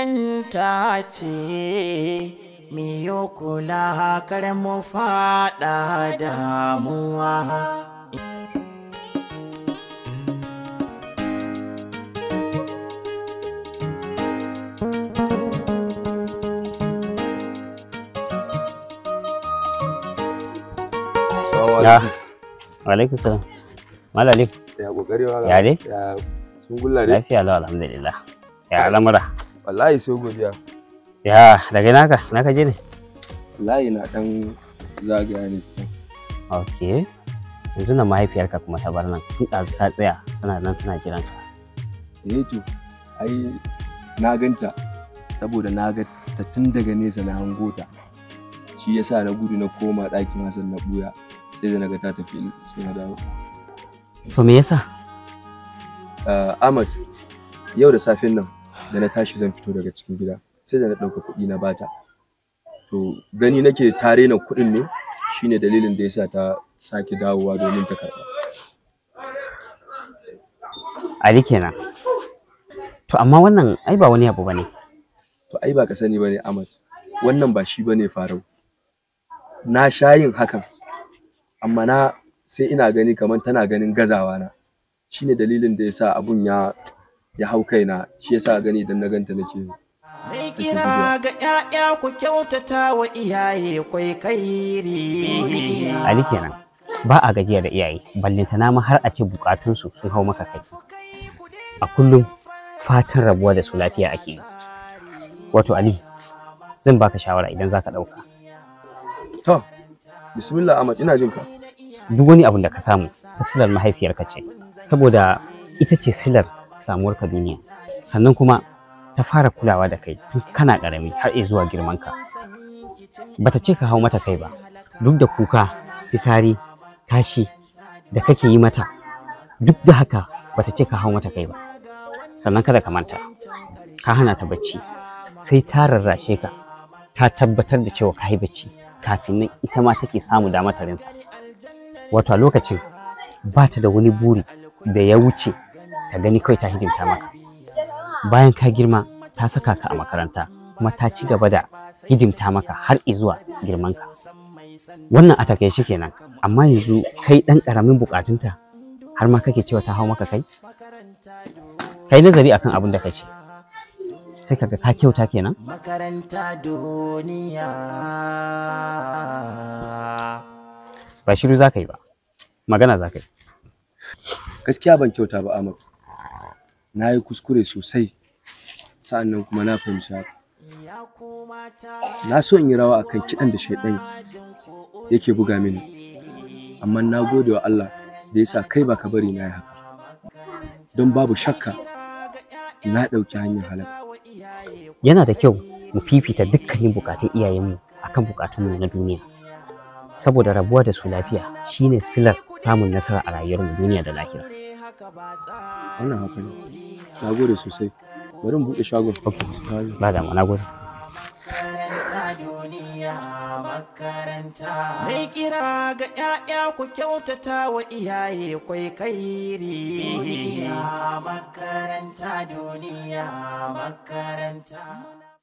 makaranta ce, miyo kula kar mu faɗa damuwa. Ya, alaikum salam. Malali. Ya kokari wa. Ya dai? Ya sun gulla dai. Lafiya lau alhamdulillah. Ya al'amura. Wallahi sai godiya. Ya daga naka je ne? Wallahi na dan zagaya ne. Okay. Yanzu na mahaifiyarka kuma ta bar nan. Tun ɗazu ta tsaya tana nan tana jiran ka. To, ai na ganta saboda na ga ta tun daga nesa na hango ta. Shi yasa na gudu na koma ɗakin Hassan na buya. Sai da naga ta tafi sai na dawo. To me yasa? Ahmad, yau da safen nan da na tashi zan fito daga cikin gida sai da na ɗauka kuɗi na bata. To gani nake tare na kuɗin ne shine dalilin da yasa ta sake dawowa domin ta karɓa. Ali kenan. To amma wannan ai ba wani abu bane. To ai ba ka sani bane Ahmad. Wannan ba shi bane farau. Na sha yin hakan. Amma sai ina gani kamar tana ganin gazawa na. Shine dalilin da yasa abun ya hau kaina. Shi yasa gani idan na ganta nake. Mai kira ga ƴaƴa ku kyautata wa iyaye kai kairi. Ali kenan. Ba a gajiya da iyaye, ballantana ma har a ce bukatunsu sun hau maka kai. A kullum fatan rabuwa da su lafiya ake yi. Wato Ali, zan baka shawara idan zaka ɗauka. To, bismillah Ahmad, ina jin ka. Duk wani abin da ka samu, silar mahaifiyarka ce, saboda ita ce silar samuwarka duniya. Sannan kuma ta fara kulawa da kai tun kana ƙarami har zuwa girmanka. Bata ce ka hau mata kai ba, duk da kuka, fisari, tashi da kake yi mata, duk da haka bata ce ka hau mata kai ba. Sannan kada ka manta, ka hana ta bacci, sai ta rarrashe ka, ta tabbatar da cewa ka yi bacci. Kafin nan ita ma take samu damar tarinsa. Wato a lokacin ba ta da wani buri da ya wuce ta gani kawai ta hidimta maka. Bayan ka girma ta saka ka a makaranta kuma ta ci gaba da hidimta maka har izuwa girmanka. Wannan a takaice kenan, amma yanzu kai ɗan ƙaramin buƙatunta har ma kake cewa ta hau maka kai? Kai nazari akan abin da kace. Sai kaga ka kyauta kenan? Makaranta duniya. Ba shiru za ka yi ba, magana za ka yi. Gaskiya ban kyauta ba Ahmad. Na yi kuskure sosai, sa'annan kuma na fahimci haka. Na so in yi rawa akan kiɗan da shaiɗan yake buga mini, amma na gode wa Allah da yasa kai ba ka bari na yi haka. Don babu shakka na ɗauki hanyar halaka. Yana da kyau mu fifita dukkanin bukatun iyayenmu akan bukatunmu na duniya. Saboda rabuwa da su lafiya shine silar samun nasara a rayuwarmu duniya da lahira. Wannan haka ne. Na gode sosai. Bari mu buɗe shagon. Ba da na gode. Mai kira ga ƴaƴa ku kyautata wa iyaye kai kairi. Makaranta duniya makaranta.